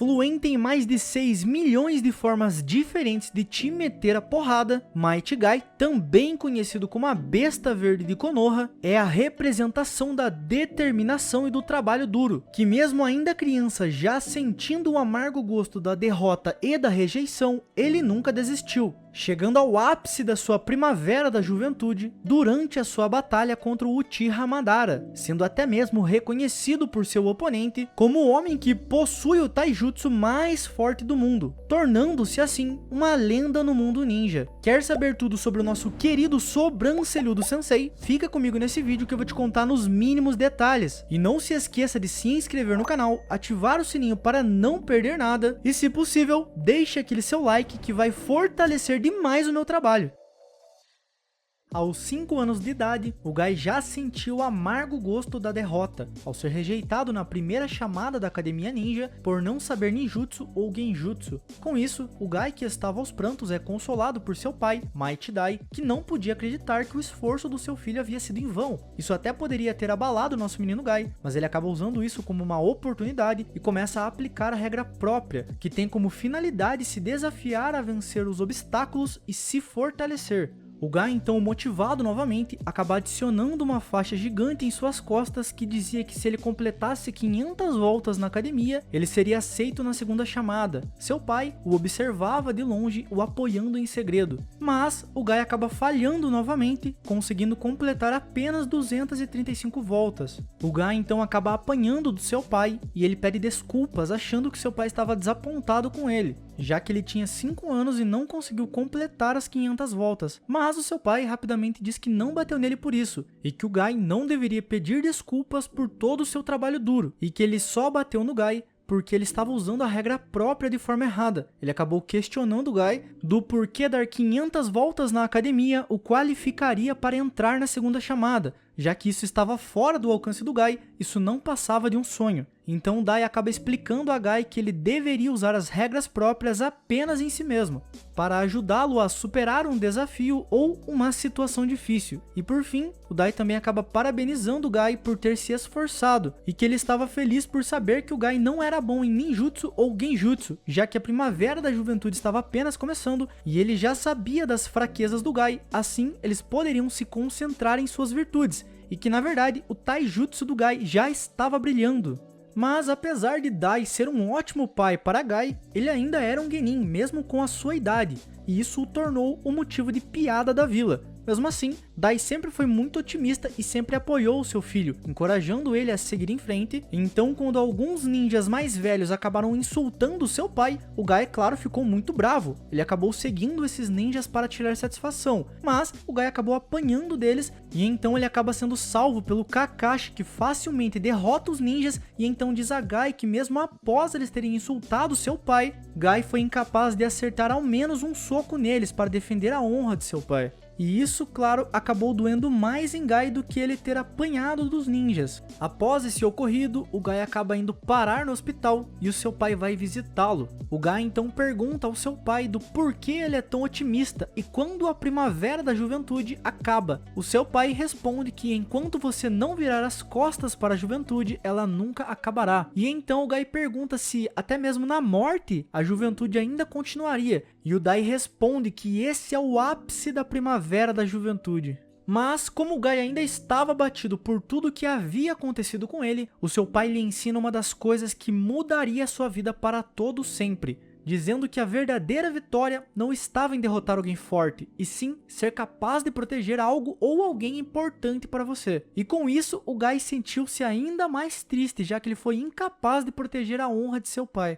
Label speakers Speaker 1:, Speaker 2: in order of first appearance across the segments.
Speaker 1: fluente em mais de 6 milhões de formas diferentes de te meter a porrada, Might Guy, também conhecido como a besta verde de Konoha, é a representação da determinação e do trabalho duro, que mesmo ainda criança, já sentindo o amargo gosto da derrota e da rejeição, ele nunca desistiu, chegando ao ápice da sua primavera da juventude durante a sua batalha contra o Uchiha Madara, sendo até mesmo reconhecido por seu oponente como o homem que possui o taijutsu mais forte do mundo, tornando-se assim uma lenda no mundo ninja. Quer saber tudo sobre o nosso querido sobrancelhudo sensei? Fica comigo nesse vídeo que eu vou te contar nos mínimos detalhes. E não se esqueça de se inscrever no canal, ativar o sininho para não perder nada e, se possível, deixe aquele seu like que vai fortalecer demais o meu trabalho. Aos 5 anos de idade, o Guy já sentiu o amargo gosto da derrota, ao ser rejeitado na primeira chamada da Academia Ninja por não saber ninjutsu ou genjutsu. Com isso, o Guy, que estava aos prantos, é consolado por seu pai, Might Dai, que não podia acreditar que o esforço do seu filho havia sido em vão. Isso até poderia ter abalado nosso menino Guy, mas ele acaba usando isso como uma oportunidade e começa a aplicar a regra própria, que tem como finalidade se desafiar a vencer os obstáculos e se fortalecer. O Guy, então motivado novamente, acaba adicionando uma faixa gigante em suas costas que dizia que se ele completasse 500 voltas na academia, ele seria aceito na segunda chamada. Seu pai o observava de longe, o apoiando em segredo. Mas o Guy acaba falhando novamente, conseguindo completar apenas 235 voltas. O Guy então acaba apanhando do seu pai e ele pede desculpas, achando que seu pai estava desapontado com ele, já que ele tinha 5 anos e não conseguiu completar as 500 voltas. Mas o seu pai rapidamente diz que não bateu nele por isso, e que o Guy não deveria pedir desculpas por todo o seu trabalho duro, e que ele só bateu no Guy porque ele estava usando a regra própria de forma errada. Ele acabou questionando o Guy do porquê dar 500 voltas na academia o qualificaria para entrar na segunda chamada, já que isso estava fora do alcance do Guy, isso não passava de um sonho. Então o Dai acaba explicando a Guy que ele deveria usar as regras próprias apenas em si mesmo, para ajudá-lo a superar um desafio ou uma situação difícil. E por fim, o Dai também acaba parabenizando o Guy por ter se esforçado, e que ele estava feliz por saber que o Guy não era bom em ninjutsu ou genjutsu, já que a primavera da juventude estava apenas começando, e ele já sabia das fraquezas do Guy, assim eles poderiam se concentrar em suas virtudes, e que na verdade o taijutsu do Guy já estava brilhando. Mas apesar de Dai ser um ótimo pai para Guy, ele ainda era um genin mesmo com a sua idade, e isso o tornou o motivo de piada da vila. Mesmo assim, Dai sempre foi muito otimista e sempre apoiou o seu filho, encorajando ele a seguir em frente. Então, quando alguns ninjas mais velhos acabaram insultando seu pai, o Guy, claro, ficou muito bravo. Ele acabou seguindo esses ninjas para tirar satisfação, mas o Guy acabou apanhando deles, e então ele acaba sendo salvo pelo Kakashi, que facilmente derrota os ninjas, e então diz a Guy que mesmo após eles terem insultado seu pai, Guy foi incapaz de acertar ao menos um soco neles para defender a honra de seu pai. E isso, claro, acabou doendo mais em Guy do que ele ter apanhado dos ninjas. Após esse ocorrido, o Guy acaba indo parar no hospital e o seu pai vai visitá-lo. O Guy então pergunta ao seu pai do porquê ele é tão otimista e quando a primavera da juventude acaba. O seu pai responde que enquanto você não virar as costas para a juventude, ela nunca acabará. E então o Guy pergunta se até mesmo na morte a juventude ainda continuaria. E o Dai responde que esse é o ápice da primavera da juventude. Mas como o Guy ainda estava abatido por tudo que havia acontecido com ele, o seu pai lhe ensina uma das coisas que mudaria sua vida para todo sempre, dizendo que a verdadeira vitória não estava em derrotar alguém forte, e sim ser capaz de proteger algo ou alguém importante para você. E com isso, o Guy sentiu-se ainda mais triste, já que ele foi incapaz de proteger a honra de seu pai.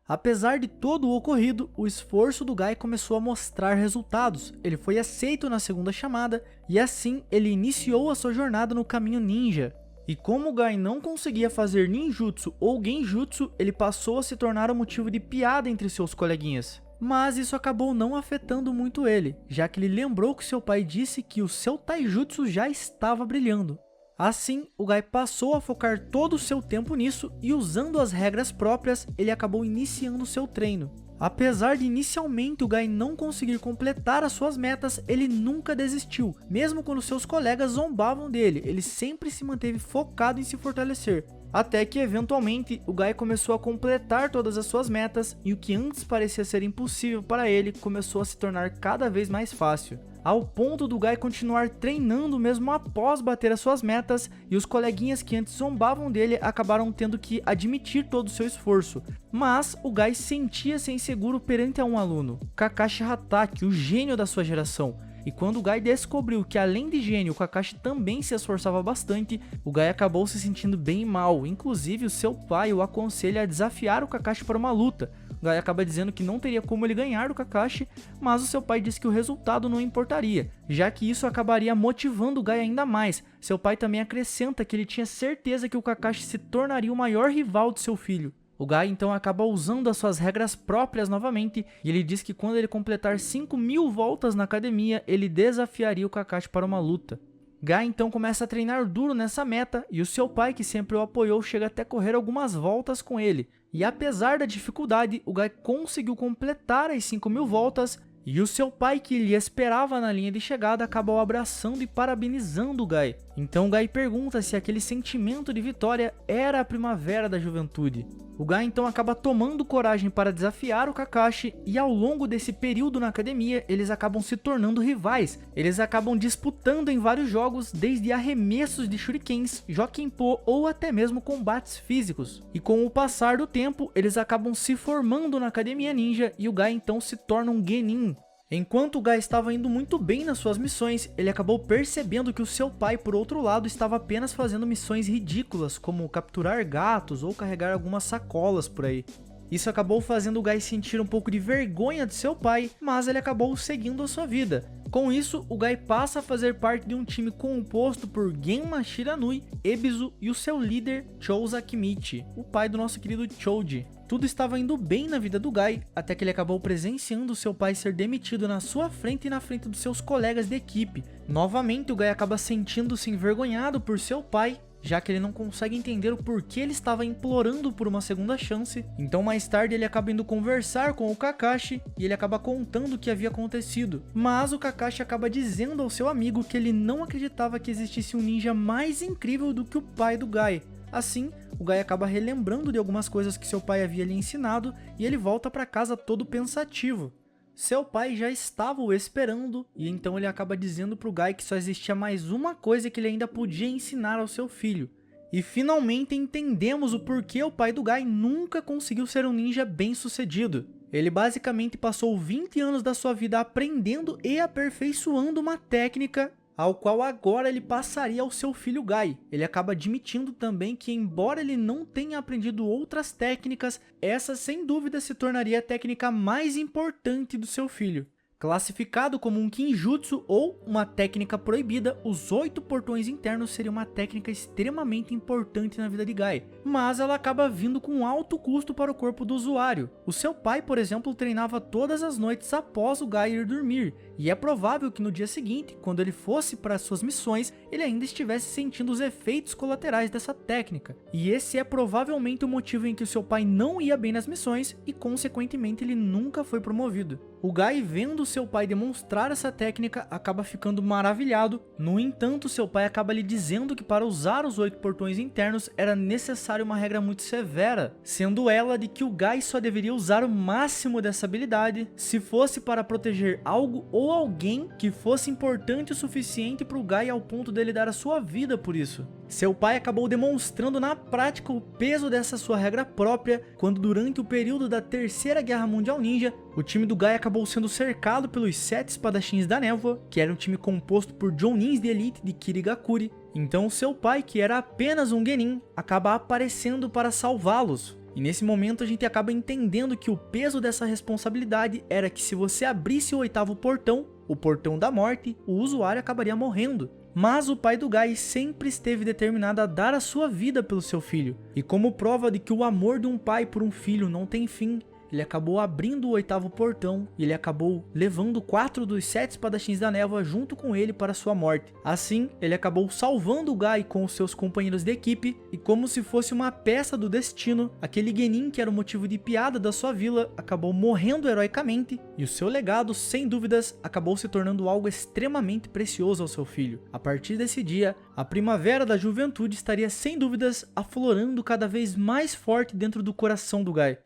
Speaker 1: Apesar de todo o ocorrido, o esforço do Guy começou a mostrar resultados. Ele foi aceito na segunda chamada e assim ele iniciou a sua jornada no caminho ninja. E como o Guy não conseguia fazer ninjutsu ou genjutsu, ele passou a se tornar um motivo de piada entre seus coleguinhas. Mas isso acabou não afetando muito ele, já que ele lembrou que seu pai disse que o seu taijutsu já estava brilhando. Assim, o Guy passou a focar todo o seu tempo nisso e usando as regras próprias, ele acabou iniciando seu treino. Apesar de inicialmente o Guy não conseguir completar as suas metas, ele nunca desistiu. Mesmo quando seus colegas zombavam dele, ele sempre se manteve focado em se fortalecer. Até que, eventualmente, o Guy começou a completar todas as suas metas e o que antes parecia ser impossível para ele começou a se tornar cada vez mais fácil. Ao ponto do Guy continuar treinando mesmo após bater as suas metas, e os coleguinhas que antes zombavam dele acabaram tendo que admitir todo o seu esforço. Mas o Guy sentia-se inseguro perante a um aluno, Kakashi Hatake, o gênio da sua geração. E quando o Guy descobriu que além de gênio, o Kakashi também se esforçava bastante, o Guy acabou se sentindo bem mal. Inclusive o seu pai o aconselha a desafiar o Kakashi para uma luta. O Guy acaba dizendo que não teria como ele ganhar do Kakashi, mas o seu pai diz que o resultado não importaria, já que isso acabaria motivando o Guy ainda mais. Seu pai também acrescenta que ele tinha certeza que o Kakashi se tornaria o maior rival de seu filho. O Guy então acaba usando as suas regras próprias novamente, e ele diz que quando ele completar 5.000 voltas na academia, ele desafiaria o Kakashi para uma luta. Guy então começa a treinar duro nessa meta, e o seu pai, que sempre o apoiou, chega até correr algumas voltas com ele. E apesar da dificuldade, o Guy conseguiu completar as 5.000 voltas, e o seu pai, que lhe esperava na linha de chegada, acabou abraçando e parabenizando o Guy. Então o Guy pergunta se aquele sentimento de vitória era a primavera da juventude. O Guy então acaba tomando coragem para desafiar o Kakashi, e ao longo desse período na academia, eles acabam se tornando rivais. Eles acabam disputando em vários jogos, desde arremessos de shurikens, Jokenpô ou até mesmo combates físicos. E com o passar do tempo, eles acabam se formando na academia ninja, e o Guy então se torna um genin. Enquanto o Guy estava indo muito bem nas suas missões, ele acabou percebendo que o seu pai, por outro lado, estava apenas fazendo missões ridículas, como capturar gatos ou carregar algumas sacolas por aí. Isso acabou fazendo o Guy sentir um pouco de vergonha de seu pai, mas ele acabou seguindo a sua vida. Com isso, o Guy passa a fazer parte de um time composto por Genma Shiranui, Ebisu e o seu líder Chouza Kimichi, o pai do nosso querido Choji. Tudo estava indo bem na vida do Guy, até que ele acabou presenciando seu pai ser demitido na sua frente e na frente dos seus colegas de equipe. Novamente, o Guy acaba sentindo-se envergonhado por seu pai, já que ele não consegue entender o porquê ele estava implorando por uma segunda chance. Então mais tarde ele acaba indo conversar com o Kakashi e ele acaba contando o que havia acontecido. Mas o Kakashi acaba dizendo ao seu amigo que ele não acreditava que existisse um ninja mais incrível do que o pai do Guy. Assim, o Guy acaba relembrando de algumas coisas que seu pai havia lhe ensinado e ele volta para casa todo pensativo. Seu pai já estava o esperando, e então ele acaba dizendo para o Guy que só existia mais uma coisa que ele ainda podia ensinar ao seu filho. E finalmente entendemos o porquê o pai do Guy nunca conseguiu ser um ninja bem sucedido. Ele basicamente passou 20 anos da sua vida aprendendo e aperfeiçoando uma técnica ao qual agora ele passaria ao seu filho Guy. Ele acaba admitindo também que, embora ele não tenha aprendido outras técnicas, essa sem dúvida se tornaria a técnica mais importante do seu filho. Classificado como um Kinjutsu ou uma técnica proibida, os 8 portões internos seria uma técnica extremamente importante na vida de Guy, mas ela acaba vindo com alto custo para o corpo do usuário. O seu pai, por exemplo, treinava todas as noites após o Guy ir dormir, e é provável que no dia seguinte, quando ele fosse para suas missões, ele ainda estivesse sentindo os efeitos colaterais dessa técnica. E esse é provavelmente o motivo em que o seu pai não ia bem nas missões e, consequentemente, ele nunca foi promovido. O Guy, vendo seu pai demonstrar essa técnica, acaba ficando maravilhado. No entanto, seu pai acaba lhe dizendo que para usar os 8 portões internos era necessário uma regra muito severa, sendo ela de que o Guy só deveria usar o máximo dessa habilidade se fosse para proteger algo ou alguém que fosse importante o suficiente para o Guy ao ponto dele dar a sua vida por isso. Seu pai acabou demonstrando na prática o peso dessa sua regra própria quando, durante o período da Terceira Guerra Mundial Ninja, o time do Guy acabou sendo cercado pelos 7 espadachins da névoa, que era um time composto por Jounins de elite de Kirigakuri. Então seu pai, que era apenas um genin, acaba aparecendo para salvá-los. E nesse momento a gente acaba entendendo que o peso dessa responsabilidade era que se você abrisse o 8º portão, o portão da morte, o usuário acabaria morrendo. Mas o pai do Guy sempre esteve determinado a dar a sua vida pelo seu filho. E como prova de que o amor de um pai por um filho não tem fim, ele acabou abrindo o 8º portão e ele acabou levando 4 dos 7 espadachins da névoa junto com ele para sua morte. Assim, ele acabou salvando o Guy com os seus companheiros de equipe e, como se fosse uma peça do destino, aquele Genin que era o motivo de piada da sua vila acabou morrendo heroicamente e o seu legado, sem dúvidas, acabou se tornando algo extremamente precioso ao seu filho. A partir desse dia, a primavera da juventude estaria sem dúvidas aflorando cada vez mais forte dentro do coração do Guy.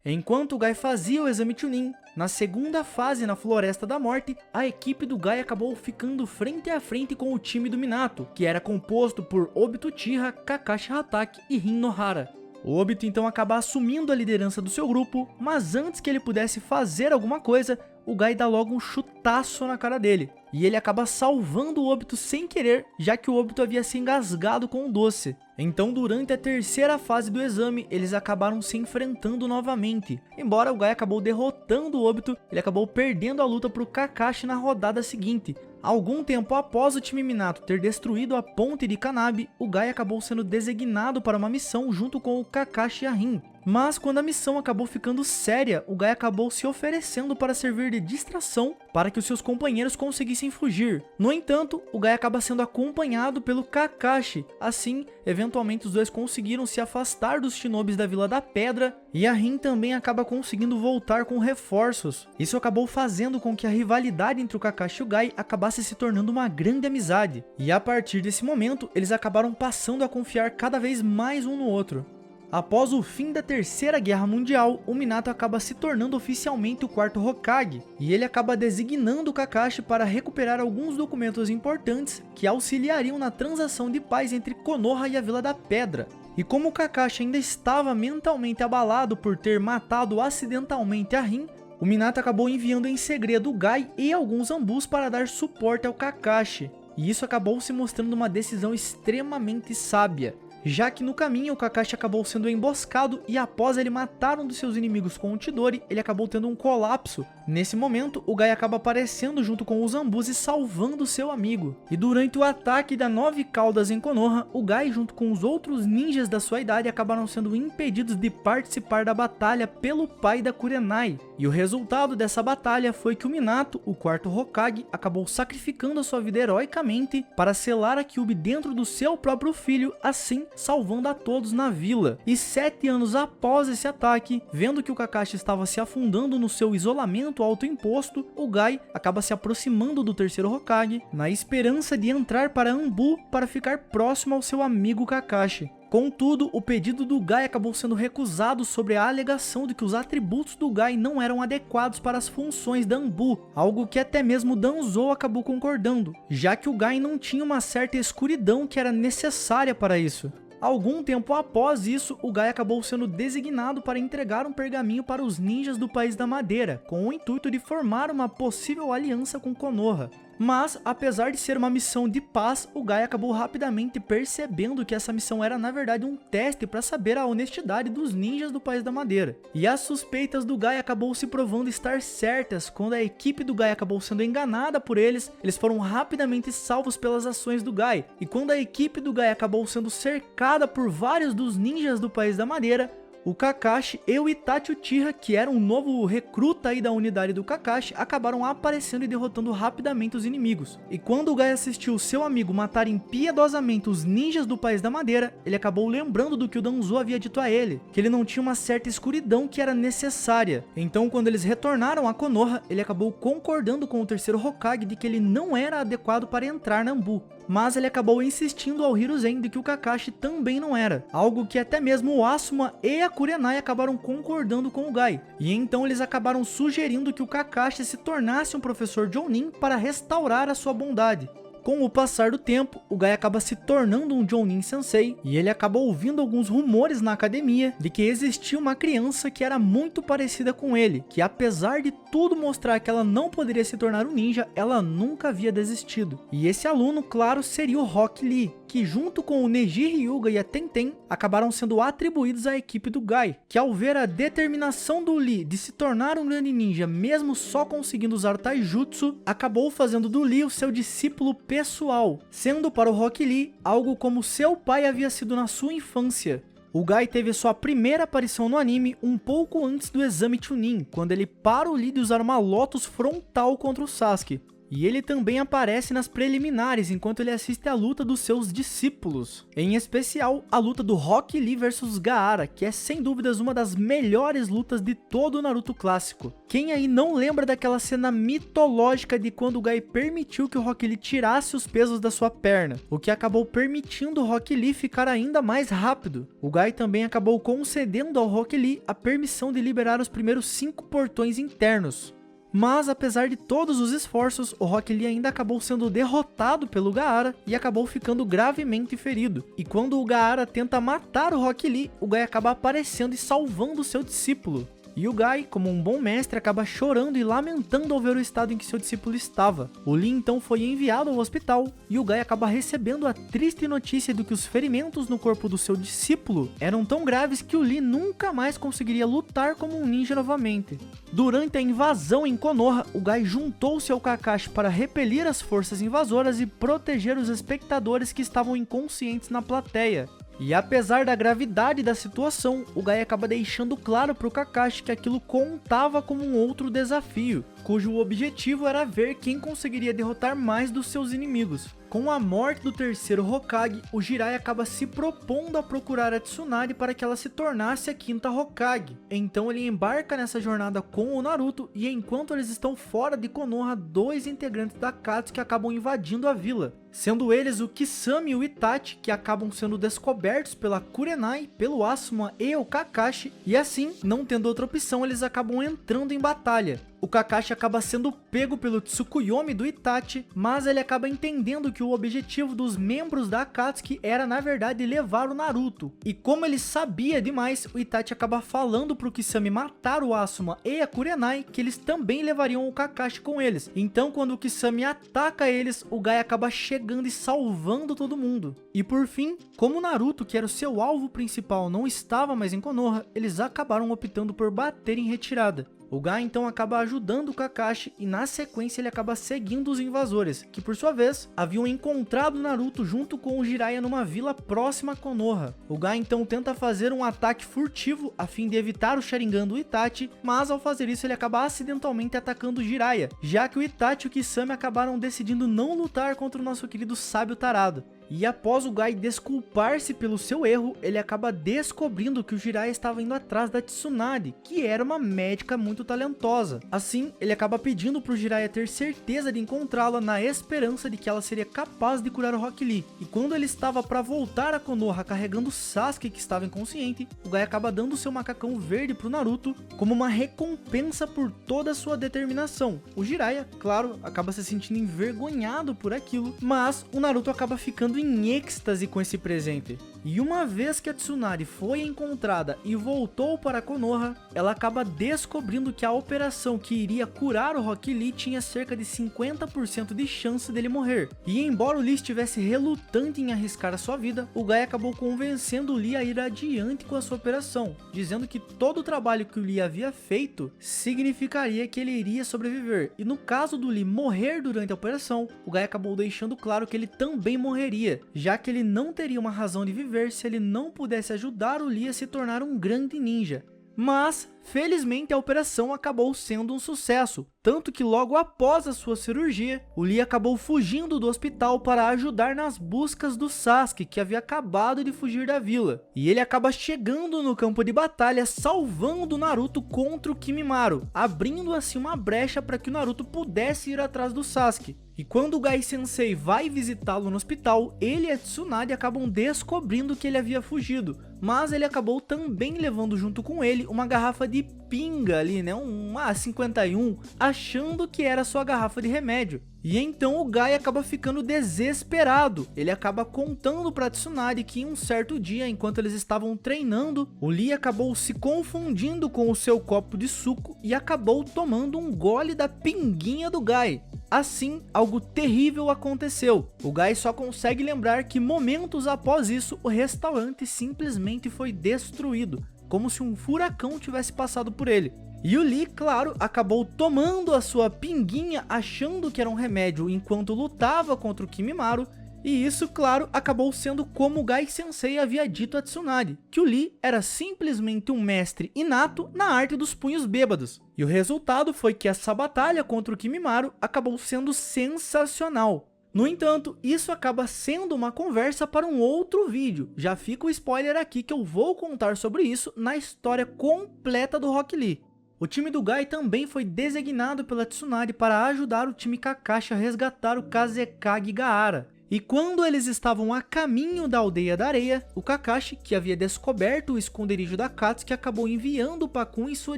Speaker 1: Enquanto o Guy fazia o exame Chunin, na segunda fase na Floresta da Morte, a equipe do Guy acabou ficando frente a frente com o time do Minato, que era composto por Obito Uchiha, Kakashi Hatake e Rin Nohara. O Obito então acaba assumindo a liderança do seu grupo, mas antes que ele pudesse fazer alguma coisa, o Guy dá logo um chutaço na cara dele. E ele acaba salvando o Obito sem querer, já que o Obito havia se engasgado com o doce. Então, durante a terceira fase do exame, eles acabaram se enfrentando novamente. Embora o Guy acabou derrotando o Obito, ele acabou perdendo a luta para o Kakashi na rodada seguinte. Algum tempo após o time Minato ter destruído a ponte de Kanabi, o Guy acabou sendo designado para uma missão junto com o Kakashi e a Rin. Mas quando a missão acabou ficando séria, o Guy acabou se oferecendo para servir de distração para que os seus companheiros conseguissem fugir. No entanto, o Guy acaba sendo acompanhado pelo Kakashi. Assim, eventualmente os dois conseguiram se afastar dos shinobis da Vila da Pedra e a Rin também acaba conseguindo voltar com reforços. Isso acabou fazendo com que a rivalidade entre o Kakashi e o Guy acabasse se tornando uma grande amizade. E a partir desse momento, eles acabaram passando a confiar cada vez mais um no outro. Após o fim da Terceira Guerra Mundial, o Minato acaba se tornando oficialmente o 4º Hokage, e ele acaba designando o Kakashi para recuperar alguns documentos importantes que auxiliariam na transação de paz entre Konoha e a Vila da Pedra. E como o Kakashi ainda estava mentalmente abalado por ter matado acidentalmente a Rin, o Minato acabou enviando em segredo o Guy e alguns Anbus para dar suporte ao Kakashi, e isso acabou se mostrando uma decisão extremamente sábia, já que no caminho o Kakashi acabou sendo emboscado e após ele matar um dos seus inimigos com o Chidori, ele acabou tendo um colapso. Nesse momento, o Guy acaba aparecendo junto com os Anbus e salvando seu amigo. E durante o ataque da 9 Caudas em Konoha, o Guy junto com os outros ninjas da sua idade acabaram sendo impedidos de participar da batalha pelo pai da Kurenai. E o resultado dessa batalha foi que o Minato, o 4º Hokage, acabou sacrificando a sua vida heroicamente para selar a Kyuubi dentro do seu próprio filho, assim salvando a todos na vila. E 7 anos após esse ataque, vendo que o Kakashi estava se afundando no seu isolamento autoimposto, o Guy acaba se aproximando do 3º Hokage, na esperança de entrar para Anbu para ficar próximo ao seu amigo Kakashi. Contudo, o pedido do Guy acabou sendo recusado sobre a alegação de que os atributos do Guy não eram adequados para as funções da Anbu, algo que até mesmo Danzou acabou concordando, já que o Guy não tinha uma certa escuridão que era necessária para isso. Algum tempo após isso, o Guy acabou sendo designado para entregar um pergaminho para os ninjas do País da Madeira, com o intuito de formar uma possível aliança com Konoha. Mas, apesar de ser uma missão de paz, o Guy acabou rapidamente percebendo que essa missão era na verdade um teste para saber a honestidade dos ninjas do País da Madeira. E as suspeitas do Guy acabou se provando estar certas. Quando a equipe do Guy acabou sendo enganada por eles foram rapidamente salvos pelas ações do Guy. E quando a equipe do Guy acabou sendo cercada por vários dos ninjas do País da Madeira, o Kakashi e o Itachi Uchiha, que era um novo recruta aí da unidade do Kakashi, acabaram aparecendo e derrotando rapidamente os inimigos. E quando o Guy assistiu seu amigo matar impiedosamente os ninjas do País da Madeira, ele acabou lembrando do que o Danzou havia dito a ele, que ele não tinha uma certa escuridão que era necessária. Então, quando eles retornaram a Konoha, ele acabou concordando com o 3º Hokage de que ele não era adequado para entrar na Anbu. Mas ele acabou insistindo ao Hiruzen de que o Kakashi também não era, algo que até mesmo o Asuma e a Kurenai acabaram concordando com o Guy. E então eles acabaram sugerindo que o Kakashi se tornasse um professor Jounin para restaurar a sua bondade. Com o passar do tempo, o Guy acaba se tornando um Jounin Sensei, e ele acaba ouvindo alguns rumores na academia de que existia uma criança que era muito parecida com ele, que apesar de tudo mostrar que ela não poderia se tornar um ninja, ela nunca havia desistido. E esse aluno, claro, seria o Rock Lee, que junto com o Neji Hyuga e a Tenten acabaram sendo atribuídos à equipe do Guy, que ao ver a determinação do Lee de se tornar um grande ninja mesmo só conseguindo usar o Taijutsu, acabou fazendo do Lee o seu discípulo pessoal, sendo para o Rock Lee algo como seu pai havia sido na sua infância. O Guy teve sua primeira aparição no anime um pouco antes do exame Chunin, quando ele para o Lee de usar uma Lotus frontal contra o Sasuke. E ele também aparece nas preliminares enquanto ele assiste a luta dos seus discípulos. Em especial, a luta do Rock Lee vs Gaara, que é sem dúvidas uma das melhores lutas de todo o Naruto clássico. Quem aí não lembra daquela cena mitológica de quando o Guy permitiu que o Rock Lee tirasse os pesos da sua perna, o que acabou permitindo o Rock Lee ficar ainda mais rápido. O Guy também acabou concedendo ao Rock Lee a permissão de liberar os primeiros 5 portões internos. Mas apesar de todos os esforços, o Rock Lee ainda acabou sendo derrotado pelo Gaara e acabou ficando gravemente ferido. E quando o Gaara tenta matar o Rock Lee, o Guy acaba aparecendo e salvando seu discípulo. E o Guy, como um bom mestre, acaba chorando e lamentando ao ver o estado em que seu discípulo estava. O Lee então foi enviado ao hospital e o Guy acaba recebendo a triste notícia de que os ferimentos no corpo do seu discípulo eram tão graves que o Lee nunca mais conseguiria lutar como um ninja novamente. Durante a invasão em Konoha, o Guy juntou-se ao Kakashi para repelir as forças invasoras e proteger os espectadores que estavam inconscientes na plateia. E apesar da gravidade da situação, o Guy acaba deixando claro para o Kakashi que aquilo contava como um outro desafio, cujo objetivo era ver quem conseguiria derrotar mais dos seus inimigos. Com a morte do terceiro Hokage, o Jiraiya acaba se propondo a procurar a Tsunade para que ela se tornasse a quinta Hokage. Então ele embarca nessa jornada com o Naruto e enquanto eles estão fora de Konoha, 2 integrantes da Akatsuki acabam invadindo a vila. Sendo eles o Kisame e o Itachi, que acabam sendo descobertos pela Kurenai, pelo Asuma e o Kakashi, e assim, não tendo outra opção, eles acabam entrando em batalha. O Kakashi acaba sendo pego pelo Tsukuyomi do Itachi, mas ele acaba entendendo que o objetivo dos membros da Akatsuki era na verdade levar o Naruto. E como ele sabia demais, o Itachi acaba falando pro Kisame matar o Asuma e a Kurenai, que eles também levariam o Kakashi com eles. Então quando o Kisame ataca eles, o Guy acaba chegando e salvando todo mundo. E por fim, como o Naruto, que era o seu alvo principal, não estava mais em Konoha, eles acabaram optando por bater em retirada. O Guy então acaba ajudando o Kakashi e na sequência ele acaba seguindo os invasores, que por sua vez haviam encontrado Naruto junto com o Jiraiya numa vila próxima a Konoha. O Guy então tenta fazer um ataque furtivo a fim de evitar o Sharingan do Itachi, mas ao fazer isso ele acaba acidentalmente atacando o Jiraiya, já que o Itachi e o Kisame acabaram decidindo não lutar contra o nosso querido sábio tarado. E após o Guy desculpar-se pelo seu erro, ele acaba descobrindo que o Jiraiya estava indo atrás da Tsunade, que era uma médica muito talentosa. Assim, ele acaba pedindo para o Jiraiya ter certeza de encontrá-la na esperança de que ela seria capaz de curar o Rock Lee. E quando ele estava para voltar a Konoha carregando o Sasuke que estava inconsciente, o Guy acaba dando seu macacão verde para o Naruto como uma recompensa por toda a sua determinação. O Jiraiya, claro, acaba se sentindo envergonhado por aquilo, mas o Naruto acaba ficando em êxtase com esse presente. E uma vez que a Tsunade foi encontrada e voltou para Konoha, ela acaba descobrindo que a operação que iria curar o Rock Lee tinha cerca de 50% de chance dele morrer. E embora o Lee estivesse relutante em arriscar a sua vida, o Guy acabou convencendo o Lee a ir adiante com a sua operação, dizendo que todo o trabalho que o Lee havia feito significaria que ele iria sobreviver. E no caso do Lee morrer durante a operação, o Guy acabou deixando claro que ele também morreria, já que ele não teria uma razão de viver se ele não pudesse ajudar o Lee a se tornar um grande ninja. Mas, felizmente, a operação acabou sendo um sucesso, tanto que logo após a sua cirurgia, o Lee acabou fugindo do hospital para ajudar nas buscas do Sasuke, que havia acabado de fugir da vila. E ele acaba chegando no campo de batalha, salvando o Naruto contra o Kimimaro, abrindo assim uma brecha para que o Naruto pudesse ir atrás do Sasuke. E quando o Gai Sensei vai visitá-lo no hospital, ele e a Tsunade acabam descobrindo que ele havia fugido, mas ele acabou também levando junto com ele uma garrafa de pinga ali, né, um 51, achando que era sua garrafa de remédio. E então o Gai acaba ficando desesperado. Ele acaba contando para Tsunade que em um certo dia, enquanto eles estavam treinando, o Lee acabou se confundindo com o seu copo de suco e acabou tomando um gole da pinguinha do Gai. Assim, algo terrível aconteceu. O Gai só consegue lembrar que momentos após isso, o restaurante simplesmente foi destruído, como se um furacão tivesse passado por ele. E o Lee, claro, acabou tomando a sua pinguinha achando que era um remédio enquanto lutava contra o Kimimaro, E isso, claro, acabou sendo como o Gai Sensei havia dito a Tsunade, que o Lee era simplesmente um mestre inato na arte dos punhos bêbados. E o resultado foi que essa batalha contra o Kimimaro acabou sendo sensacional. No entanto, isso acaba sendo uma conversa para um outro vídeo. Já fica o spoiler aqui que eu vou contar sobre isso na história completa do Rock Lee. O time do Gai também foi designado pela Tsunade para ajudar o time Kakashi a resgatar o Kazekage Gaara. E quando eles estavam a caminho da Aldeia da Areia, o Kakashi, que havia descoberto o esconderijo da Akatsuki, acabou enviando o Pakun em sua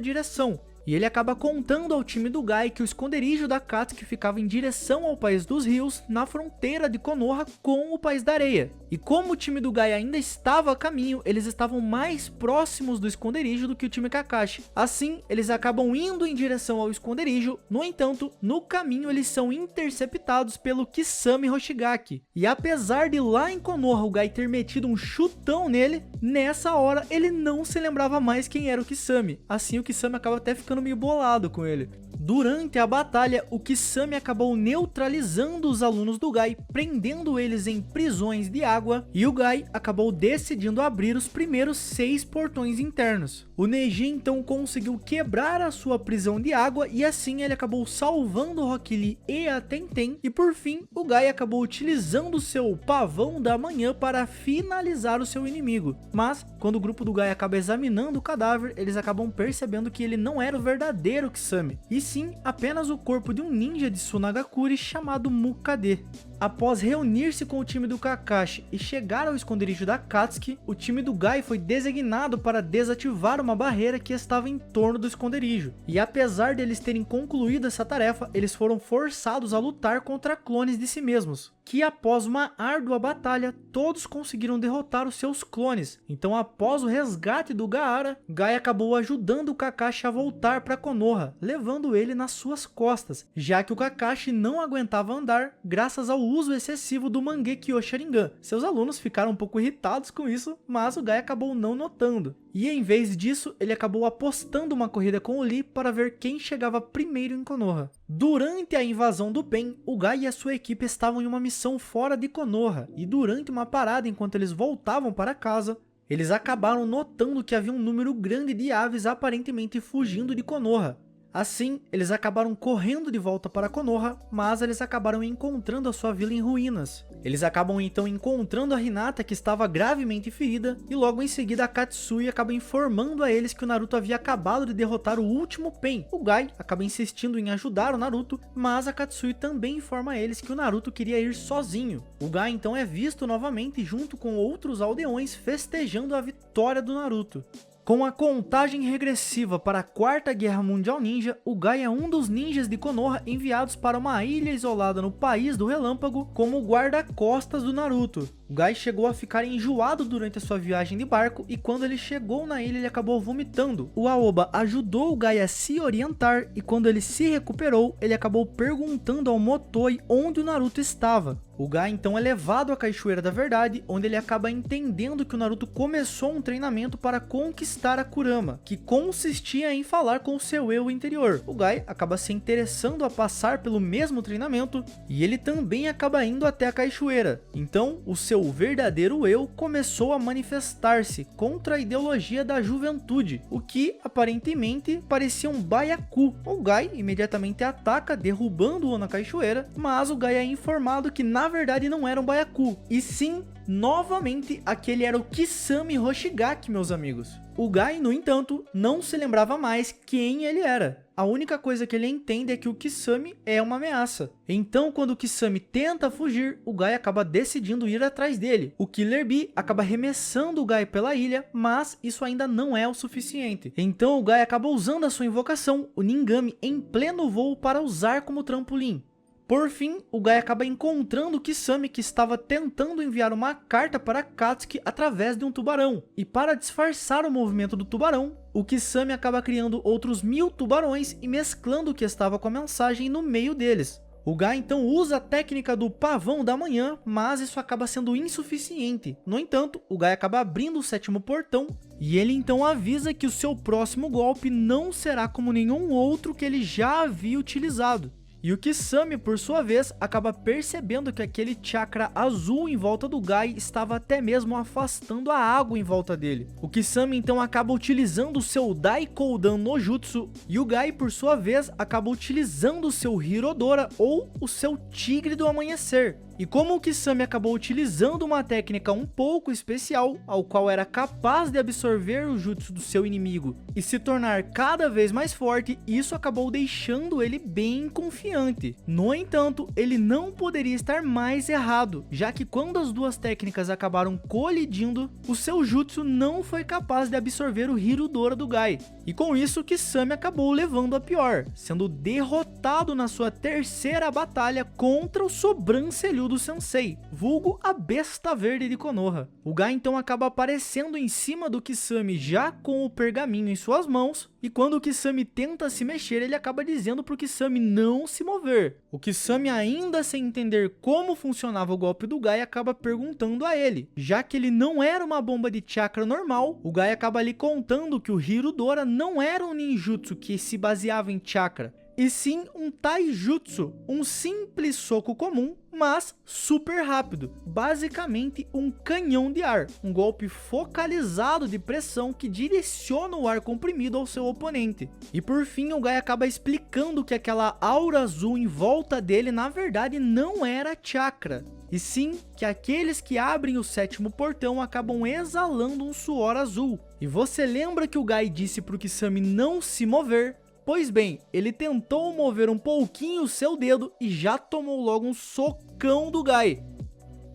Speaker 1: direção. E ele acaba contando ao time do Gai que o esconderijo da Akatsuki ficava em direção ao País dos Rios, na fronteira de Konoha com o País da Areia. E como o time do Gai ainda estava a caminho, eles estavam mais próximos do esconderijo do que o time Kakashi. Assim, eles acabam indo em direção ao esconderijo, no entanto, no caminho eles são interceptados pelo Kisame Hoshigaki. E apesar de lá em Konoha o Gai ter metido um chutão nele, nessa hora ele não se lembrava mais quem era o Kisame. Assim o Kisame acaba até ficando meio bolado com ele. Durante a batalha, o Kisame acabou neutralizando os alunos do Gai, prendendo eles em prisões de água, e o Gai acabou decidindo abrir os primeiros 6 portões internos. O Neji então conseguiu quebrar a sua prisão de água, e assim ele acabou salvando o Rock Lee e a Tenten, e por fim, o Gai acabou utilizando seu pavão da manhã para finalizar o seu inimigo. Mas, quando o grupo do Gai acaba examinando o cadáver, eles acabam percebendo que ele não era o verdadeiro Kisame, e sim apenas o corpo de um ninja de Sunagakure chamado Mukade. Após reunir-se com o time do Kakashi e chegar ao esconderijo da Akatsuki, o time do Gai foi designado para desativar uma barreira que estava em torno do esconderijo. E apesar deles terem concluído essa tarefa, eles foram forçados a lutar contra clones de si mesmos, que após uma árdua batalha, todos conseguiram derrotar os seus clones. Então após o resgate do Gaara, Gai acabou ajudando o Kakashi a voltar para Konoha, levando ele nas suas costas, já que o Kakashi não aguentava andar graças ao uso excessivo do Mangekyo Sharingan. Seus alunos ficaram um pouco irritados com isso, mas o Gai acabou não notando. E em vez disso, ele acabou apostando uma corrida com o Lee para ver quem chegava primeiro em Konoha. Durante a invasão do Pen, o Gai e a sua equipe estavam em uma missão fora de Konoha, e durante uma parada enquanto eles voltavam para casa, eles acabaram notando que havia um número grande de aves aparentemente fugindo de Konoha. Assim, eles acabaram correndo de volta para Konoha, mas eles acabaram encontrando a sua vila em ruínas. Eles acabam então encontrando a Hinata, que estava gravemente ferida, e logo em seguida a Katsui acaba informando a eles que o Naruto havia acabado de derrotar o último Pen. O Gai acaba insistindo em ajudar o Naruto, mas a Katsui também informa a eles que o Naruto queria ir sozinho. O Gai então é visto novamente junto com outros aldeões festejando a vitória do Naruto. Com a contagem regressiva para a Quarta Guerra Mundial Ninja, o Gai é um dos ninjas de Konoha enviados para uma ilha isolada no País do Relâmpago como guarda-costas do Naruto. O Gai chegou a ficar enjoado durante a sua viagem de barco e quando ele chegou na ilha ele acabou vomitando. O Aoba ajudou o Gai a se orientar e quando ele se recuperou, ele acabou perguntando ao Motoi onde o Naruto estava. O Gai então é levado à Cachoeira da Verdade, onde ele acaba entendendo que o Naruto começou um treinamento para conquistar a Kurama, que consistia em falar com o seu eu interior. O Gai acaba se interessando a passar pelo mesmo treinamento e ele também acaba indo até a cachoeira. Então, o seu verdadeiro eu começou a manifestar-se contra a ideologia da juventude, o que aparentemente parecia um baiacu. O Gai imediatamente ataca, derrubando-o na cachoeira, mas o Gai é informado que na verdade não era um baiacu, e sim, novamente, aquele era o Kisame Hoshigaki, meus amigos. O Gai, no entanto, não se lembrava mais quem ele era. A única coisa que ele entende é que o Kisame é uma ameaça. Então, quando o Kisame tenta fugir, o Gai acaba decidindo ir atrás dele. O Killer Bee acaba arremessando o Gai pela ilha, mas isso ainda não é o suficiente. Então, o Gai acaba usando a sua invocação, o Ningami, em pleno voo para usar como trampolim. Por fim, o Gai acaba encontrando o Kisame, que estava tentando enviar uma carta para Akatsuki através de um tubarão. E para disfarçar o movimento do tubarão, o Kisame acaba criando outros 1000 tubarões e mesclando o que estava com a mensagem no meio deles. O Gai então usa a técnica do pavão da manhã, mas isso acaba sendo insuficiente. No entanto, o Gai acaba abrindo o 7º portão e ele então avisa que o seu próximo golpe não será como nenhum outro que ele já havia utilizado. E o Kisame, por sua vez, acaba percebendo que aquele chakra azul em volta do Gai estava até mesmo afastando a água em volta dele. O Kisame então acaba utilizando o seu Daikoudan no Jutsu, e o Gai, por sua vez, acaba utilizando o seu Hirodora, ou o seu Tigre do Amanhecer. E como o Kisame acabou utilizando uma técnica um pouco especial, ao qual era capaz de absorver o jutsu do seu inimigo e se tornar cada vez mais forte, isso acabou deixando ele bem confiante. No entanto, ele não poderia estar mais errado, já que quando as duas técnicas acabaram colidindo, o seu jutsu não foi capaz de absorver o Hirodora do Gai. E com isso, Kisame acabou levando a pior, sendo derrotado na sua terceira batalha contra o sobrancelhudo Sensei, vulgo a Besta Verde de Konoha. O Gai então acaba aparecendo em cima do Kisame já com o pergaminho em suas mãos, e quando o Kisame tenta se mexer, ele acaba dizendo para o Kisame não se mover. O Kisame, ainda sem entender como funcionava o golpe do Gai, acaba perguntando a ele. Já que ele não era uma bomba de chakra normal, o Gai acaba lhe contando que o Hirodora não era um ninjutsu que se baseava em chakra, e sim um taijutsu, um simples soco comum, mas super rápido, basicamente um canhão de ar, um golpe focalizado de pressão que direciona o ar comprimido ao seu oponente. E por fim, o Gai acaba explicando que aquela aura azul em volta dele na verdade não era chakra, e sim que aqueles que abrem o sétimo portão acabam exalando um suor azul. E você lembra que o Gai disse para o Kisame não se mover? Pois bem, ele tentou mover um pouquinho o seu dedo e já tomou logo um socão do Gai.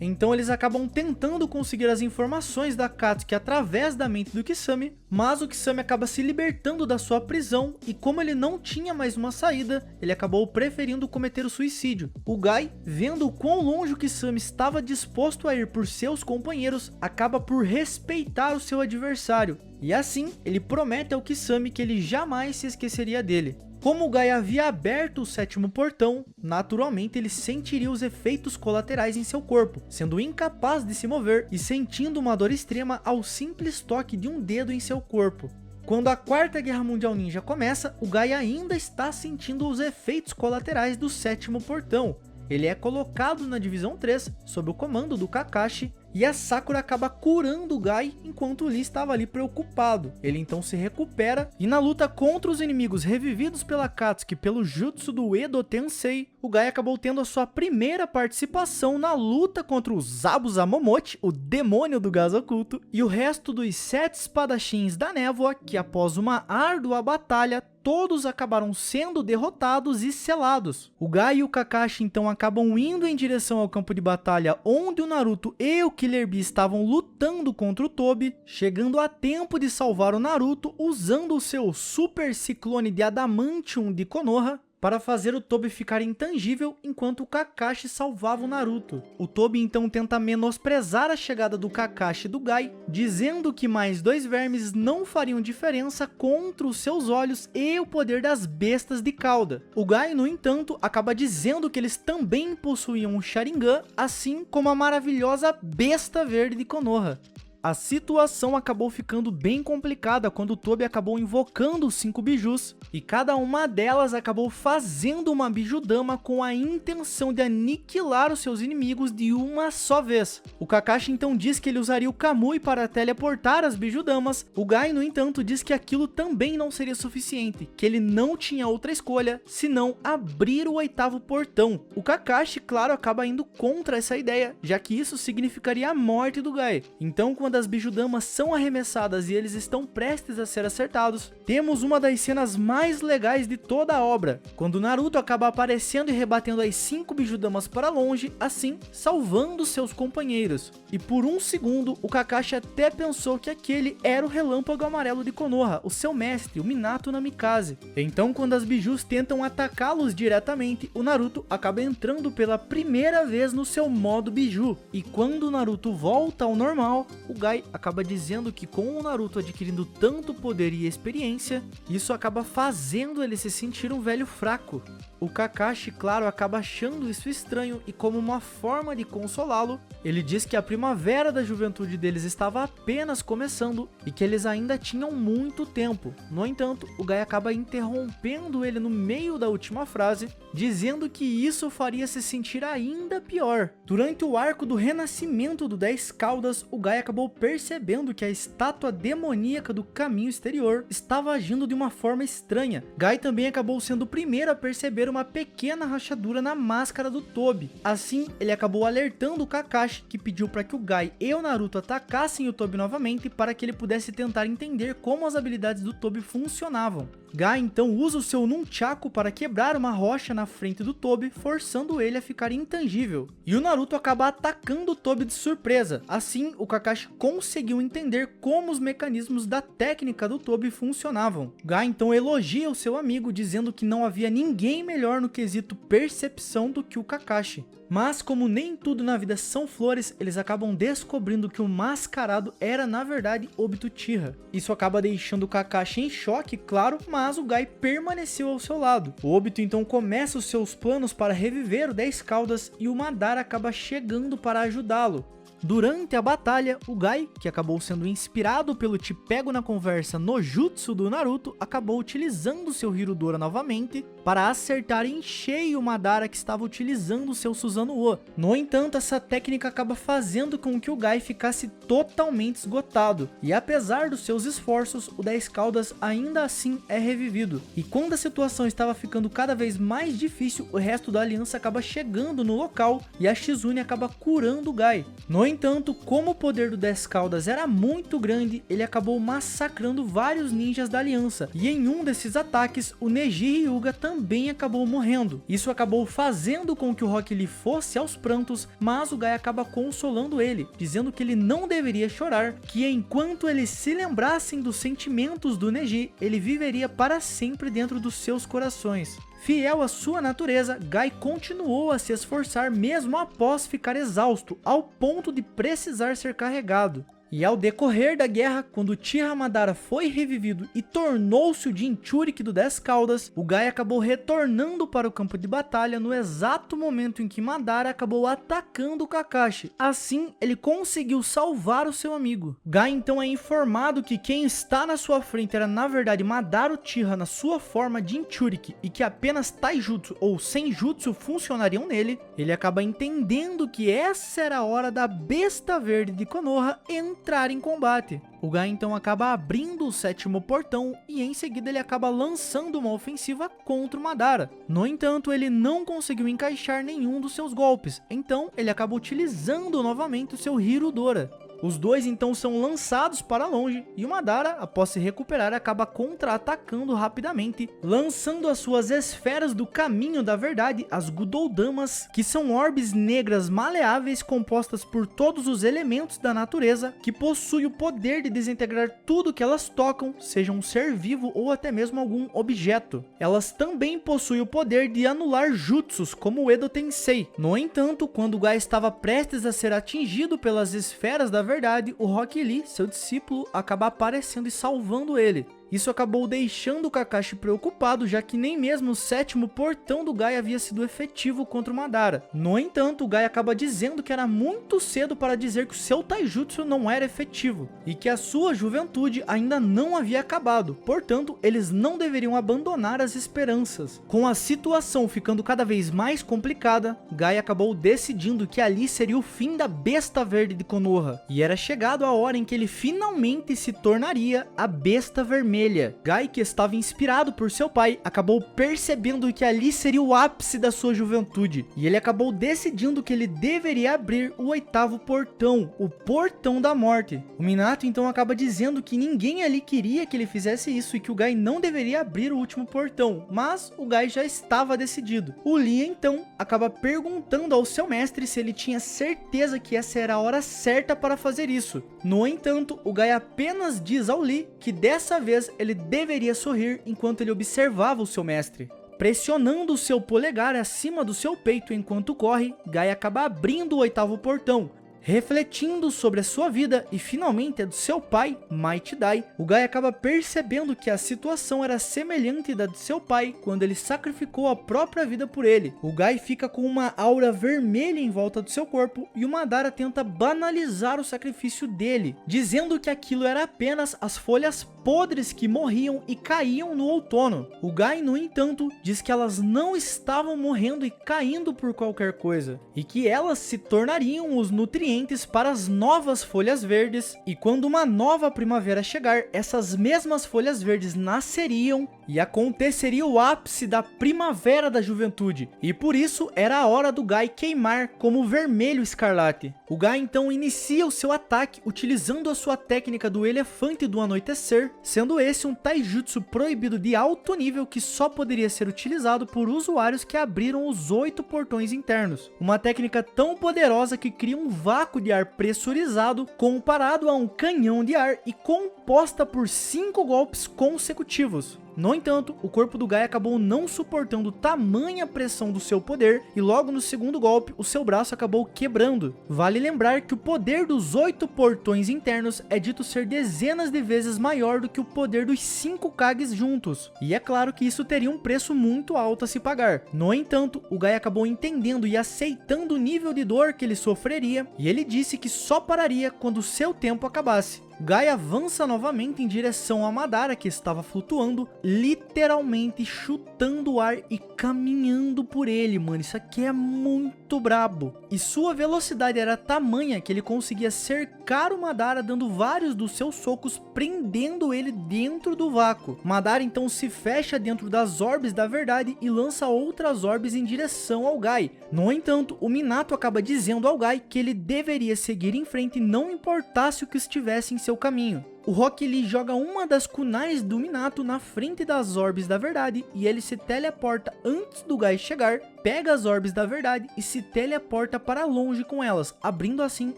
Speaker 1: Então eles acabam tentando conseguir as informações da Katsuki através da mente do Kisame, mas o Kisame acaba se libertando da sua prisão, e como ele não tinha mais uma saída, ele acabou preferindo cometer o suicídio. O Gai, vendo o quão longe o Kisame estava disposto a ir por seus companheiros, acaba por respeitar o seu adversário, e assim ele promete ao Kisame que ele jamais se esqueceria dele. Como o Gai havia aberto o sétimo portão, naturalmente ele sentiria os efeitos colaterais em seu corpo, sendo incapaz de se mover e sentindo uma dor extrema ao simples toque de um dedo em seu corpo. Quando a Quarta Guerra Mundial Ninja começa, o Gai ainda está sentindo os efeitos colaterais do sétimo portão. Ele é colocado na Divisão 3, sob o comando do Kakashi, e a Sakura acaba curando o Gai enquanto o Lee estava ali preocupado. Ele então se recupera, e na luta contra os inimigos revividos pela Katsuki pelo jutsu do Edo Tensei, o Gai acabou tendo a sua primeira participação na luta contra o Zabuza Momochi, o demônio do gás oculto, e o resto dos 7 espadachins da névoa, que após uma árdua batalha, todos acabaram sendo derrotados e selados. O Gai e o Kakashi então acabam indo em direção ao campo de batalha onde o Naruto e o Killer Bee estavam lutando contra o Tobi, chegando a tempo de salvar o Naruto usando o seu Super Ciclone de Adamantium de Konoha para fazer o Tobi ficar intangível enquanto o Kakashi salvava o Naruto. O Tobi então tenta menosprezar a chegada do Kakashi e do Gai, dizendo que mais 2 vermes não fariam diferença contra os seus olhos e o poder das bestas de cauda. O Gai, no entanto, acaba dizendo que eles também possuíam um Sharingan, assim como a maravilhosa Besta Verde de Konoha. A situação acabou ficando bem complicada quando o Tobi acabou invocando os 5 bijus, e cada uma delas acabou fazendo uma bijudama com a intenção de aniquilar os seus inimigos de uma só vez. O Kakashi então diz que ele usaria o Kamui para teleportar as bijudamas. O Gai, no entanto, diz que aquilo também não seria suficiente, que ele não tinha outra escolha senão abrir o 8º portão. O Kakashi, claro, acaba indo contra essa ideia, já que isso significaria a morte do Gai. Então, quando as bijudamas são arremessadas e eles estão prestes a ser acertados, temos uma das cenas mais legais de toda a obra, quando Naruto acaba aparecendo e rebatendo as 5 bijudamas para longe, assim salvando seus companheiros. E por um segundo, o Kakashi até pensou que aquele era o Relâmpago Amarelo de Konoha, o seu mestre, o Minato Namikaze. Então, quando as bijus tentam atacá-los diretamente, o Naruto acaba entrando pela primeira vez no seu modo biju, e quando o Naruto volta ao normal, o Gai acaba dizendo que com o Naruto adquirindo tanto poder e experiência, isso acaba fazendo ele se sentir um velho fraco. O Kakashi, claro, acaba achando isso estranho e como uma forma de consolá-lo, ele diz que a primavera da juventude deles estava apenas começando e que eles ainda tinham muito tempo. No entanto, o Gai acaba interrompendo ele no meio da última frase, dizendo que isso faria se sentir ainda pior. Durante o arco do renascimento do 10 Caudas, o Gai acabou percebendo que a estátua demoníaca do caminho exterior estava agindo de uma forma estranha. Gai também acabou sendo o primeiro a perceber uma pequena rachadura na máscara do Tobi. Assim, ele acabou alertando o Kakashi, que pediu para que o Gai e o Naruto atacassem o Tobi novamente para que ele pudesse tentar entender como as habilidades do Tobi funcionavam. Gai então usa o seu Nunchaku para quebrar uma rocha na frente do Tobi, forçando ele a ficar intangível. E o Naruto acaba atacando o Tobi de surpresa. Assim, o Kakashi conseguiu entender como os mecanismos da técnica do Tobi funcionavam. Gai então elogia o seu amigo, dizendo que não havia ninguém melhor no quesito percepção do que o Kakashi. Mas como nem tudo na vida são flores, eles acabam descobrindo que o mascarado era na verdade Obito Uchiha. Isso acaba deixando o Kakashi em choque, claro, mas o Gai permaneceu ao seu lado. O Obito então começa os seus planos para reviver o 10 Caudas e o Madara acaba chegando para ajudá-lo. Durante a batalha, o Gai, que acabou sendo inspirado pelo Te Pego na Conversa no Jutsu do Naruto, acabou utilizando seu Hirudora novamente para acertar em cheio o Madara, que estava utilizando seu Susanoo. No entanto, essa técnica acaba fazendo com que o Gai ficasse totalmente esgotado, e apesar dos seus esforços, o 10 Caudas ainda assim é revivido. E quando a situação estava ficando cada vez mais difícil, o resto da aliança acaba chegando no local e a Shizune acaba curando o Gai. No entanto, como o poder do 10 Caudas era muito grande, ele acabou massacrando vários ninjas da aliança, e em um desses ataques, o Neji Hyuga também acabou morrendo. Isso acabou fazendo com que o Rock Lee fosse aos prantos, mas o Gai acaba consolando ele, dizendo que ele não deveria chorar, que enquanto eles se lembrassem dos sentimentos do Neji, ele viveria para sempre dentro dos seus corações. Fiel à sua natureza, Gai continuou a se esforçar mesmo após ficar exausto, ao ponto de precisar ser carregado. E ao decorrer da guerra, quando Uchiha Madara foi revivido e tornou-se o Jinchuriki do 10 Caudas, o Gai acabou retornando para o campo de batalha no exato momento em que Madara acabou atacando o Kakashi. Assim, ele conseguiu salvar o seu amigo. Gai então é informado que quem está na sua frente era na verdade Madara Uchiha na sua forma Jinchuriki, e que apenas Taijutsu ou Senjutsu funcionariam nele. Ele acaba entendendo que essa era a hora da besta verde de Konoha entrar em combate. O Gai então acaba abrindo o 7º portão e em seguida ele acaba lançando uma ofensiva contra o Madara. No entanto, ele não conseguiu encaixar nenhum dos seus golpes, então ele acaba utilizando novamente o seu Hirudora. Os dois então são lançados para longe e o Madara, após se recuperar, acaba contra-atacando rapidamente, lançando as suas esferas do caminho da verdade, as Gudoudamas, que são orbes negras maleáveis compostas por todos os elementos da natureza, que possuem o poder de desintegrar tudo que elas tocam, seja um ser vivo ou até mesmo algum objeto. Elas também possuem o poder de anular jutsus, como o Edo Tensei. No entanto, quando o Gai estava prestes a ser atingido pelas esferas da verdade, o Rock Lee, seu discípulo, acaba aparecendo e salvando ele. Isso acabou deixando o Kakashi preocupado, já que nem mesmo o 7º portão do Gai havia sido efetivo contra o Madara. No entanto, o Gai acaba dizendo que era muito cedo para dizer que o seu Taijutsu não era efetivo, e que a sua juventude ainda não havia acabado, portanto, eles não deveriam abandonar as esperanças. Com a situação ficando cada vez mais complicada, Gai acabou decidindo que ali seria o fim da besta verde de Konoha, e era chegado a hora em que ele finalmente se tornaria a besta vermelha. Gai, que estava inspirado por seu pai, acabou percebendo que ali seria o ápice da sua juventude, e ele acabou decidindo que ele deveria abrir o 8º portão, o Portão da Morte. O Minato então acaba dizendo que ninguém ali queria que ele fizesse isso e que o Gai não deveria abrir o último portão, mas o Gai já estava decidido. O Lee então acaba perguntando ao seu mestre se ele tinha certeza que essa era a hora certa para fazer isso. No entanto, o Gai apenas diz ao Lee que dessa vez ele deveria sorrir enquanto ele observava o seu mestre. Pressionando o seu polegar acima do seu peito enquanto corre, Gai acaba abrindo o 8º portão, Refletindo sobre a sua vida e finalmente a do seu pai, Mighty Dai, o Guy acaba percebendo que a situação era semelhante da do seu pai quando ele sacrificou a própria vida por ele. O Guy fica com uma aura vermelha em volta do seu corpo e o Madara tenta banalizar o sacrifício dele, dizendo que aquilo era apenas as folhas podres que morriam e caíam no outono. O Guy, no entanto, diz que elas não estavam morrendo e caindo por qualquer coisa, e que elas se tornariam os nutrientes para as novas folhas verdes, e quando uma nova primavera chegar, essas mesmas folhas verdes nasceriam e aconteceria o ápice da primavera da juventude, e por isso era a hora do Guy queimar como vermelho escarlate. O Guy então inicia o seu ataque utilizando a sua técnica do elefante do anoitecer, sendo esse um taijutsu proibido de alto nível que só poderia ser utilizado por usuários que abriram os 8 portões internos. Uma técnica tão poderosa que cria um vácuo de ar pressurizado comparado a um canhão de ar e composta por 5 golpes consecutivos. No entanto, o corpo do Guy acabou não suportando tamanha pressão do seu poder e logo no segundo golpe, o seu braço acabou quebrando. Vale lembrar que o poder dos 8 portões internos é dito ser dezenas de vezes maior do que o poder dos 5 Kages juntos. E é claro que isso teria um preço muito alto a se pagar. No entanto, o Guy acabou entendendo e aceitando o nível de dor que ele sofreria e ele disse que só pararia quando o seu tempo acabasse. Guy avança novamente em direção a Madara, que estava flutuando, literalmente chutando o ar e caminhando por ele, mano. Isso aqui é muito brabo. E sua velocidade era tamanha que ele conseguia cercar o Madara, dando vários dos seus socos, prendendo ele dentro do vácuo. Madara então se fecha dentro das orbes da verdade e lança outras orbes em direção ao Guy. No entanto, o Minato acaba dizendo ao Guy que ele deveria seguir em frente, não importasse o que estivesse em seu caminho. O Rock Lee joga uma das kunais do Minato na frente das orbes da verdade e ele se teleporta antes do Guy chegar, pega as orbes da verdade e se teleporta para longe com elas, abrindo assim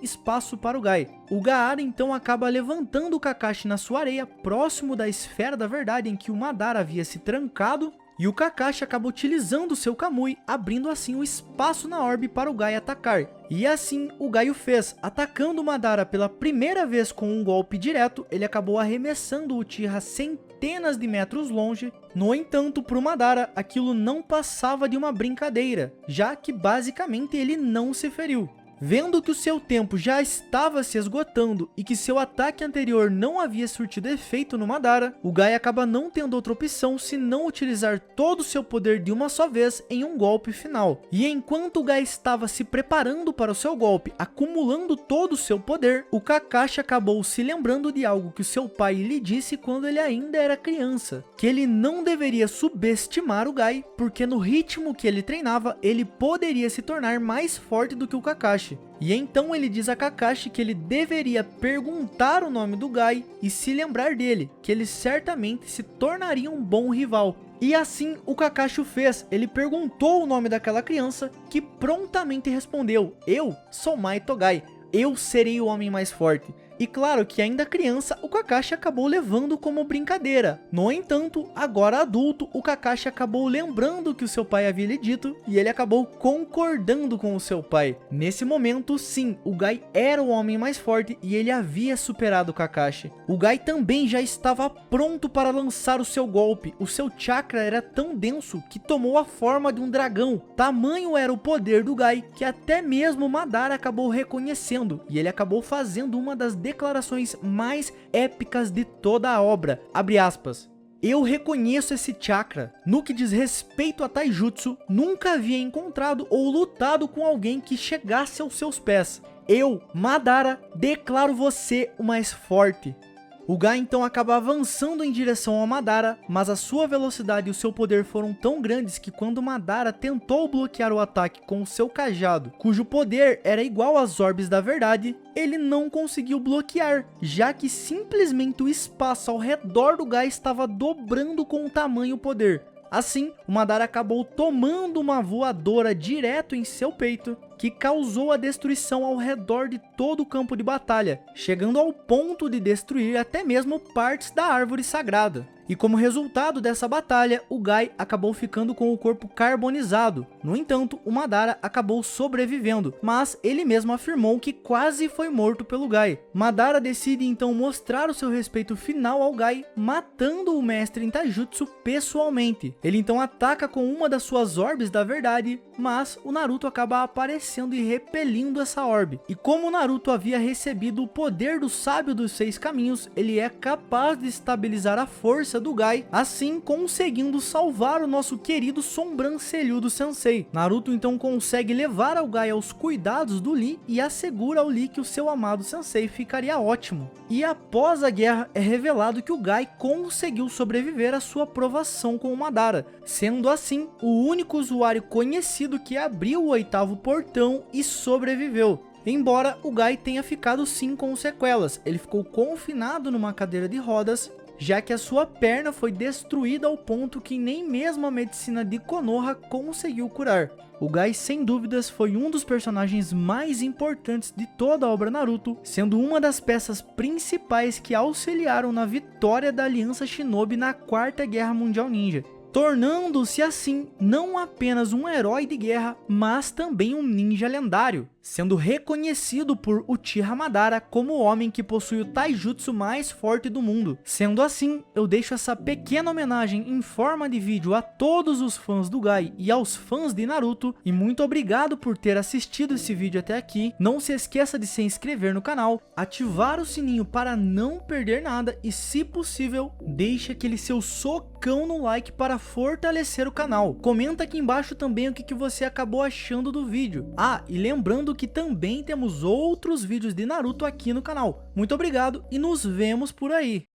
Speaker 1: espaço para o Guy. O Gaara então acaba levantando o Kakashi na sua areia, próximo da esfera da verdade em que o Madara havia se trancado, e o Kakashi acaba utilizando seu Kamui, abrindo assim o espaço na orbe para o Guy atacar. E assim o Guy o fez, atacando o Madara pela primeira vez com um golpe direto, ele acabou arremessando o Uchiha centenas de metros longe. No entanto, para o Madara, aquilo não passava de uma brincadeira, já que basicamente ele não se feriu. Vendo que o seu tempo já estava se esgotando e que seu ataque anterior não havia surtido efeito no Madara, o Guy acaba não tendo outra opção senão utilizar todo o seu poder de uma só vez em um golpe final. E enquanto o Guy estava se preparando para o seu golpe, acumulando todo o seu poder, o Kakashi acabou se lembrando de algo que o seu pai lhe disse quando ele ainda era criança, que ele não deveria subestimar o Guy, porque no ritmo que ele treinava, ele poderia se tornar mais forte do que o Kakashi. E então ele diz a Kakashi que ele deveria perguntar o nome do Guy e se lembrar dele, que ele certamente se tornaria um bom rival. E assim o Kakashi o fez, ele perguntou o nome daquela criança, que prontamente respondeu: "Eu sou Maito Guy, eu serei o homem mais forte." E claro que ainda criança, o Kakashi acabou levando como brincadeira. No entanto, agora adulto, o Kakashi acabou lembrando o que o seu pai havia lhe dito e ele acabou concordando com o seu pai. Nesse momento, sim, o Guy era o homem mais forte e ele havia superado o Kakashi. O Guy também já estava pronto para lançar o seu golpe. O seu chakra era tão denso que tomou a forma de um dragão. Tamanho era o poder do Guy que até mesmo Madara acabou reconhecendo e ele acabou fazendo uma das declarações mais épicas de toda a obra, abre aspas: "Eu reconheço esse chakra. No que diz respeito a taijutsu, nunca havia encontrado ou lutado com alguém que chegasse aos seus pés. Eu, Madara, declaro você o mais forte." O Guy então acaba avançando em direção ao Madara, mas a sua velocidade e o seu poder foram tão grandes que quando Madara tentou bloquear o ataque com o seu cajado, cujo poder era igual às orbes da verdade, ele não conseguiu bloquear, já que simplesmente o espaço ao redor do Guy estava dobrando com o tamanho poder. Assim, o Madara acabou tomando uma voadora direto em seu peito, que causou a destruição ao redor de todo o campo de batalha, chegando ao ponto de destruir até mesmo partes da árvore sagrada. E como resultado dessa batalha, o Guy acabou ficando com o corpo carbonizado. No entanto, o Madara acabou sobrevivendo, mas ele mesmo afirmou que quase foi morto pelo Guy. Madara decide então mostrar o seu respeito final ao Guy, matando o mestre em Taijutsu pessoalmente. Ele então ataca com uma das suas orbes da verdade, mas o Naruto acaba aparecendo e repelindo essa orbe. E como o Naruto havia recebido o poder do sábio dos 6 caminhos, ele é capaz de estabilizar a força do Guy, assim conseguindo salvar o nosso querido sobrancelhudo sensei. Naruto então consegue levar o Guy aos cuidados do Lee e assegura ao Lee que o seu amado sensei ficaria ótimo. E após a guerra é revelado que o Guy conseguiu sobreviver à sua provação com o Madara, sendo assim o único usuário conhecido que abriu o 8º portão e sobreviveu. Embora o Guy tenha ficado sim com sequelas, ele ficou confinado numa cadeira de rodas, já que a sua perna foi destruída ao ponto que nem mesmo a medicina de Konoha conseguiu curar. O Guy, sem dúvidas, foi um dos personagens mais importantes de toda a obra Naruto, sendo uma das peças principais que auxiliaram na vitória da Aliança Shinobi na 4ª Guerra Mundial Ninja, tornando-se assim não apenas um herói de guerra, mas também um ninja lendário, sendo reconhecido por Uchiha Madara como o homem que possui o taijutsu mais forte do mundo. Sendo assim, eu deixo essa pequena homenagem em forma de vídeo a todos os fãs do Guy e aos fãs de Naruto, e muito obrigado por ter assistido esse vídeo até aqui. Não se esqueça de se inscrever no canal, ativar o sininho para não perder nada e, se possível, deixe aquele seu socão no like para fortalecer o canal. Comenta aqui embaixo também o que você acabou achando do vídeo. Ah, e lembrando que também temos outros vídeos de Naruto aqui no canal. Muito obrigado e nos vemos por aí.